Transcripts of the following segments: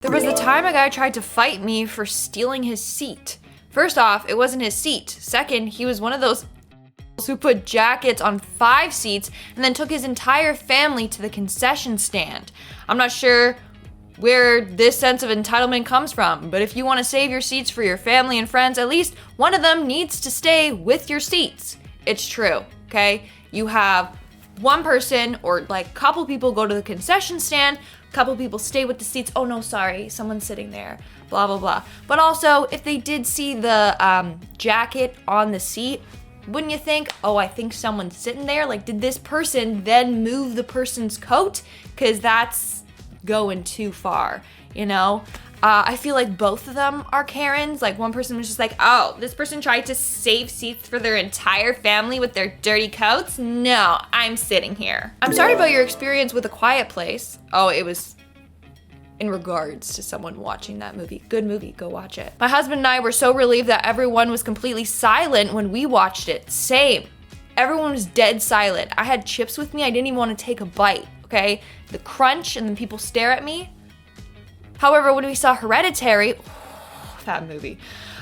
There was a time a guy tried to fight me for stealing his seat. First off, it wasn't his seat. Second, he was one of those who put jackets on 5 seats and then took his entire family to the concession stand. I'm not sure where this sense of entitlement comes from, but if you want to save your seats for your family and friends, at least one of them needs to stay with your seats. It's true, okay? You have one person or like couple people go to the concession stand, couple people stay with the seats. Oh no, sorry, someone's sitting there, blah, blah, blah. But also, if they did see the jacket on the seat, wouldn't you think, oh, I think someone's sitting there? Like, did this person then move the person's coat? Because that's going too far, you know? I feel like both of them are Karens. Like, one person was just like, oh, this person tried to save seats for their entire family with their dirty coats? No, I'm sitting here. I'm sorry about your experience with A Quiet Place. Oh, it was in regards to someone watching that movie. Good movie, go watch it. My husband and I were so relieved that everyone was completely silent when we watched it. Same. Everyone was dead silent. I had chips with me, I didn't even want to take a bite, okay? The crunch and then people stare at me. However, when we saw Hereditary, that movie,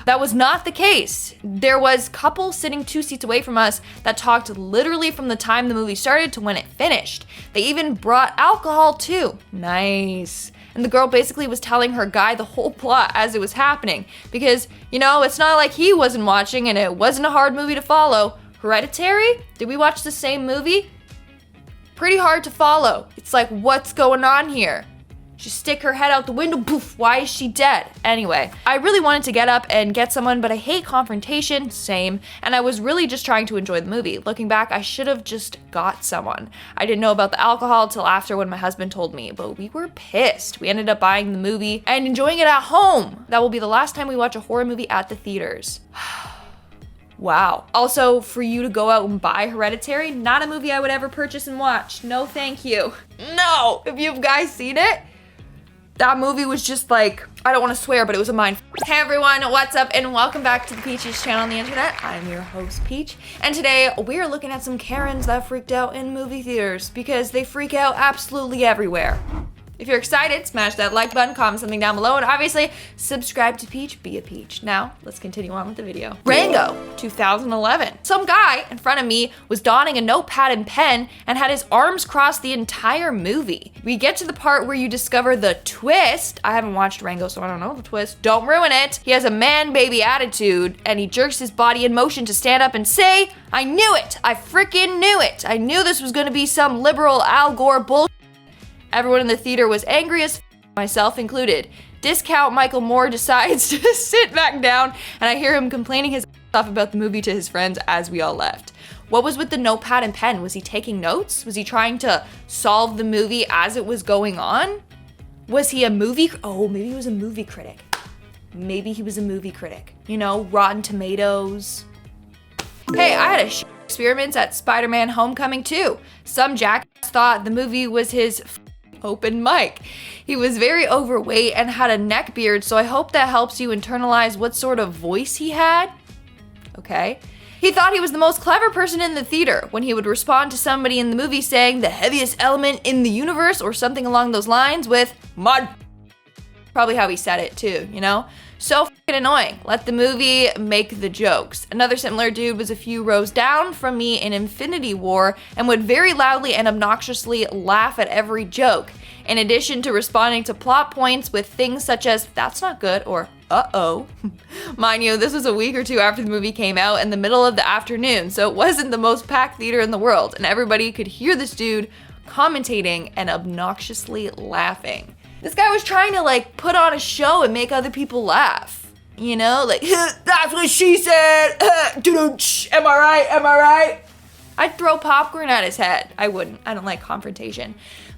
that was not the case. There was couples sitting 2 seats away from us that talked literally from the time the movie started to when it finished. They even brought alcohol too. Nice. And the girl basically was telling her guy the whole plot as it was happening. Because, you know, it's not like he wasn't watching and it wasn't a hard movie to follow. Hereditary? Did we watch the same movie? Pretty hard to follow. It's like, what's going on here? She stick her head out the window, poof, why is she dead? Anyway, I really wanted to get up and get someone, but I hate confrontation, same, and I was really just trying to enjoy the movie. Looking back, I should have just got someone. I didn't know about the alcohol till after when my husband told me, but we were pissed. We ended up buying the movie and enjoying it at home. That will be the last time we watch a horror movie at the theaters. Wow. Also, for you to go out and buy Hereditary, not a movie I would ever purchase and watch. No, thank you. No! Have you guys seen it? That movie was just like, I don't want to swear, but it was a mind. Hey everyone, what's up? And welcome back to the Peachiest channel on the internet. I'm your host, Peach. And today we are looking at some Karens that freaked out in movie theaters because they freak out absolutely everywhere. If you're excited, smash that like button, comment something down below, and obviously subscribe to Peach, be a Peach. Now, let's continue on with the video. Rango, 2011. Some guy in front of me was donning a notepad and pen and had his arms crossed the entire movie. We get to the part where you discover the twist. I haven't watched Rango, so I don't know the twist. Don't ruin it. He has a man-baby attitude, and he jerks his body in motion to stand up and say, I knew it! I freaking knew it! I knew this was gonna be some liberal Al Gore bullshit. Everyone in the theater was angry as myself included. Discount Michael Moore decides to sit back down, and I hear him complaining his off about the movie to his friends as we all left. What was with the notepad and pen? Was he taking notes? Was he trying to solve the movie as it was going on? Was he a maybe he was a movie critic. Maybe he was a movie critic. You know, Rotten Tomatoes. Hey, I had a experiments at Spider-Man Homecoming too. Some jackass thought the movie was his open mic. He was very overweight and had a neck beard, so I hope that helps you internalize what sort of voice he had. Okay. He thought he was the most clever person in the theater when he would respond to somebody in the movie saying the heaviest element in the universe or something along those lines with mud. Probably how he said it too, you know? So fucking annoying. Let the movie make the jokes. Another similar dude was a few rows down from me in Infinity War and would very loudly and obnoxiously laugh at every joke, in addition to responding to plot points with things such as, that's not good, or uh-oh. Mind you, this was a week or two after the movie came out in the middle of the afternoon, so it wasn't the most packed theater in the world, and everybody could hear this dude commentating and obnoxiously laughing. This guy was trying to like put on a show and make other people laugh. You know, like, that's what she said. Am I right? Am I right? I'd throw popcorn at his head. I wouldn't. I don't like confrontation.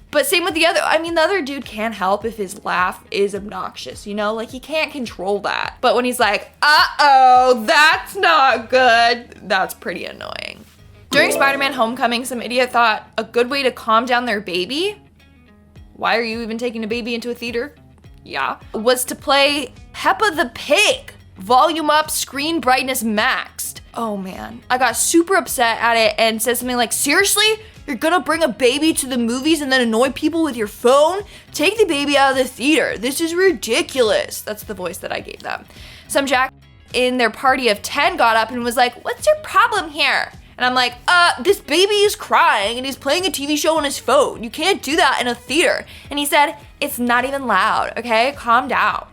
But same with the other dude can't help if his laugh is obnoxious, you know? Like, he can't control that. But when he's like, uh-oh, that's not good, that's pretty annoying. During Spider-Man Homecoming, some idiot thought a good way to calm down their baby, why are you even taking a baby into a theater? Yeah. Was to play Peppa the Pig. Volume up, screen brightness maxed. Oh man. I got super upset at it and said something like, seriously? You're gonna bring a baby to the movies and then annoy people with your phone? Take the baby out of the theater. This is ridiculous. That's the voice that I gave them. Some jack in their party of 10 got up and was like, what's your problem here? And I'm like, this baby is crying and he's playing a TV show on his phone. You can't do that in a theater. And he said, it's not even loud, okay? Calm down.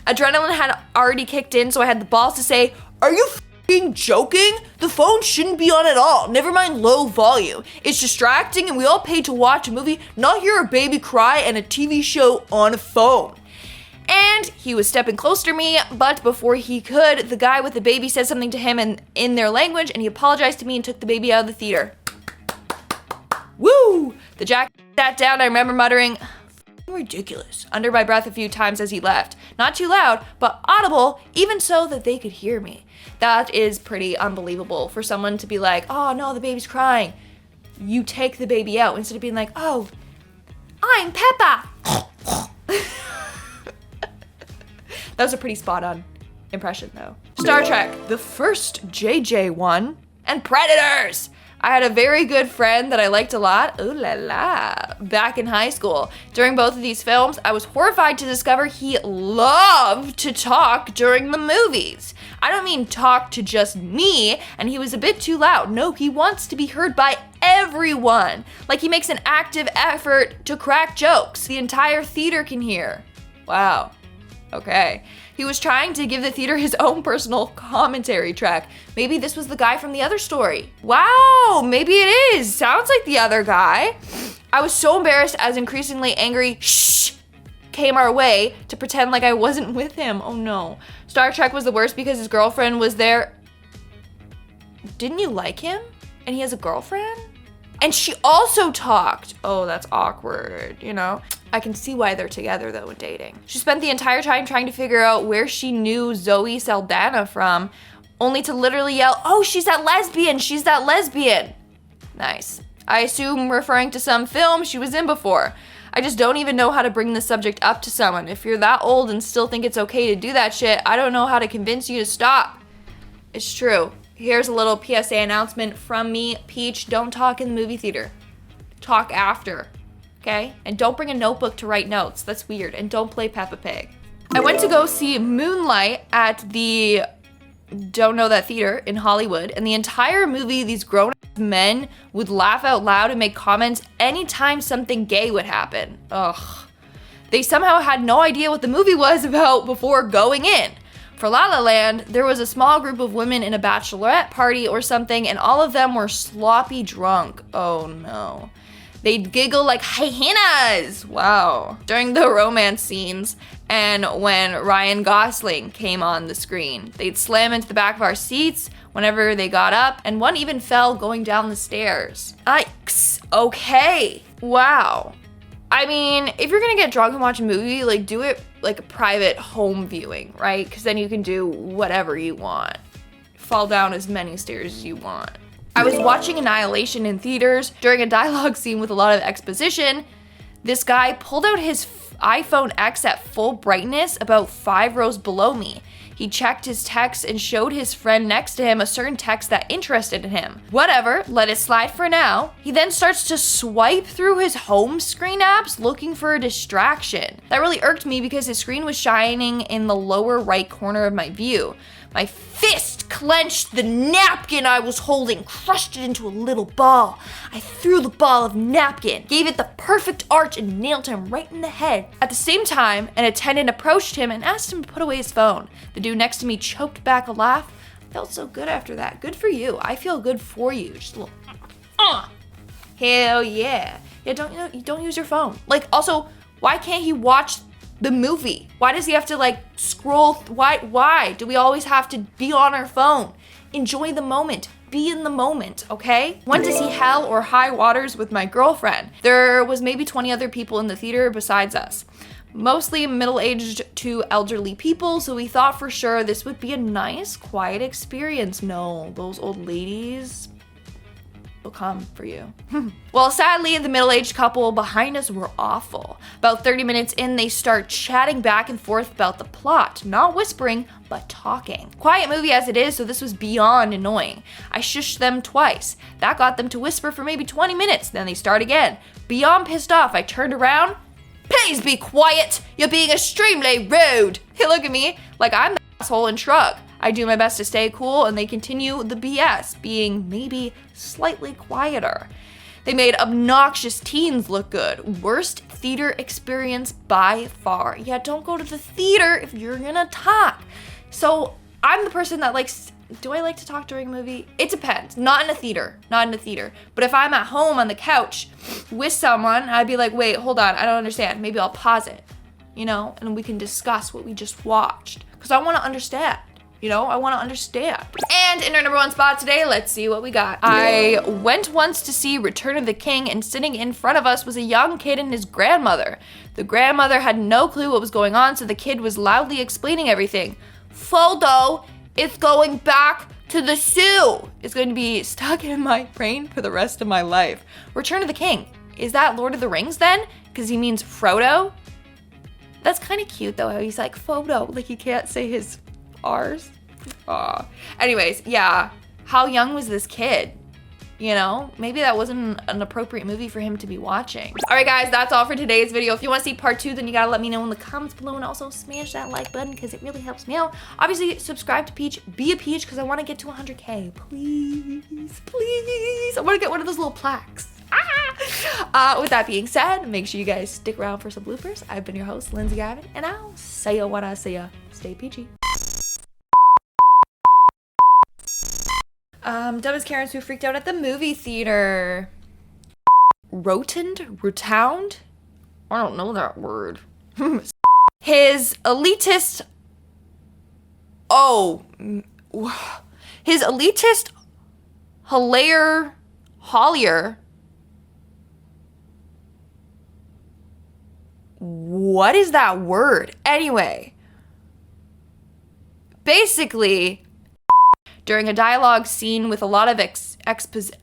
Adrenaline had already kicked in, so I had the balls to say, are you f***ing joking? The phone shouldn't be on at all. Never mind low volume. It's distracting and we all paid to watch a movie, not hear a baby cry and a TV show on a phone. And he was stepping closer to me, but before he could, the guy with the baby said something to him in their language, and he apologized to me and took the baby out of the theater. Woo! The jack sat down. I remember muttering, ridiculous, under my breath a few times as he left. Not too loud, but audible, even so that they could hear me. That is pretty unbelievable for someone to be like, oh no, the baby's crying. You take the baby out instead of being like, oh, I'm Peppa. That was a pretty spot on impression though. Star Trek, the first JJ one, and Predators. I had a very good friend that I liked a lot, ooh la la, back in high school. During both of these films, I was horrified to discover he loved to talk during the movies. I don't mean talk to just me, and he was a bit too loud. No, he wants to be heard by everyone. Like he makes an active effort to crack jokes the entire theater can hear. Wow. Okay. He was trying to give the theater his own personal commentary track. Maybe this was the guy from the other story. Wow, maybe it is. Sounds like the other guy. I was so embarrassed as increasingly angry shh came our way to pretend like I wasn't with him. Oh no. Star Trek was the worst because his girlfriend was there. Didn't you like him? And he has a girlfriend? And she also talked. Oh, that's awkward, you know? I can see why they're together though and dating. She spent the entire time trying to figure out where she knew Zoe Saldana from, only to literally yell, oh, she's that lesbian, she's that lesbian. Nice. I assume referring to some film she was in before. I just don't even know how to bring the subject up to someone. If you're that old and still think it's okay to do that shit, I don't know how to convince you to stop. It's true. Here's a little PSA announcement from me, Peach, don't talk in the movie theater. Talk after. Okay? And don't bring a notebook to write notes. That's weird. And don't play Peppa Pig. I went to go see Moonlight at the Don't Know That Theater in Hollywood, and the entire movie, these grown-ass men would laugh out loud and make comments anytime something gay would happen. Ugh. They somehow had no idea what the movie was about before going in. For La La Land, there was a small group of women in a bachelorette party or something, and all of them were sloppy drunk. Oh no. They'd giggle like hyenas. Wow. During the romance scenes and when Ryan Gosling came on the screen, they'd slam into the back of our seats whenever they got up, and one even fell going down the stairs. Yikes. Okay. Wow. I mean, if you're gonna get drunk and watch a movie, like do it like a private home viewing, right? Because then you can do whatever you want. Fall down as many stairs as you want. I was watching Annihilation in theaters. During a dialogue scene with a lot of exposition, this guy pulled out his iPhone X at full brightness about 5 rows below me. He checked his text and showed his friend next to him a certain text that interested him. Whatever, let it slide for now. He then starts to swipe through his home screen apps looking for a distraction. That really irked me because his screen was shining in the lower right corner of my view. My fist clenched the napkin I was holding, crushed it into a little ball. I threw the ball of napkin, gave it the perfect arch, and nailed him right in the head. At the same time, an attendant approached him and asked him to put away his phone. The dude next to me choked back a laugh. I felt so good after that. Good for you. I feel good for you. Just a little, hell yeah. Yeah, don't use your phone. Like, also, why can't he watch the movie? Why does he have to like scroll? Why do we always have to be on our phone? Enjoy the moment. Be in the moment, okay? Went to see Hell or High Waters with my girlfriend. There was maybe 20 other people in the theater besides us. Mostly middle-aged to elderly people, so we thought for sure this would be a nice, quiet experience. No, those old ladies. they'll come for you. Well, sadly, the middle-aged couple behind us were awful. About 30 minutes in, they start chatting back and forth about the plot, not whispering, but talking. Quiet movie as it is, so this was beyond annoying. I shushed them twice. That got them to whisper for maybe 20 minutes, then they start again. Beyond pissed off, I turned around. Please be quiet! You're being extremely rude! They look at me like I'm the asshole and shrug. I do my best to stay cool, and they continue the BS, being maybe slightly quieter. They made obnoxious teens look good. Worst theater experience by far. Yeah, don't go to the theater if you're gonna talk. So I'm the person that likes, do I like to talk during a movie? It depends. Not in a theater. But if I'm at home on the couch with someone, I'd be like, wait, hold on, I don't understand. Maybe I'll pause it, and we can discuss what we just watched. Because I want to understand. I want to understand. And in our number one spot today, let's see what we got. I went once to see Return of the King, and sitting in front of us was a young kid and his grandmother. The grandmother had no clue what was going on, so the kid was loudly explaining everything. Frodo is going back to the zoo. It's going to be stuck in my brain for the rest of my life. Return of the King. Is that Lord of the Rings then? Because he means Frodo? That's kind of cute though, how he's like, Frodo. Like he can't say his R's. Anyways, yeah. How young was this kid? Maybe that wasn't an appropriate movie for him to be watching. All right, guys, that's all for today's video. If you want to see part 2, then you gotta let me know in the comments below, and also smash that like button because it really helps me out. Obviously, subscribe to Peach, be a Peach, because I want to get to 100K. Please, please. I want to get one of those little plaques. With that being said, make sure you guys stick around for some bloopers. I've been your host, Lindsay Gavin, and I'll say ya when I say ya. Stay peachy. Dumbest Karens who freaked out at the movie theater. Rotund? I don't know that word. His elitist Hollier. What is that word? Anyway. Basically, during a dialogue scene with a lot of exposition,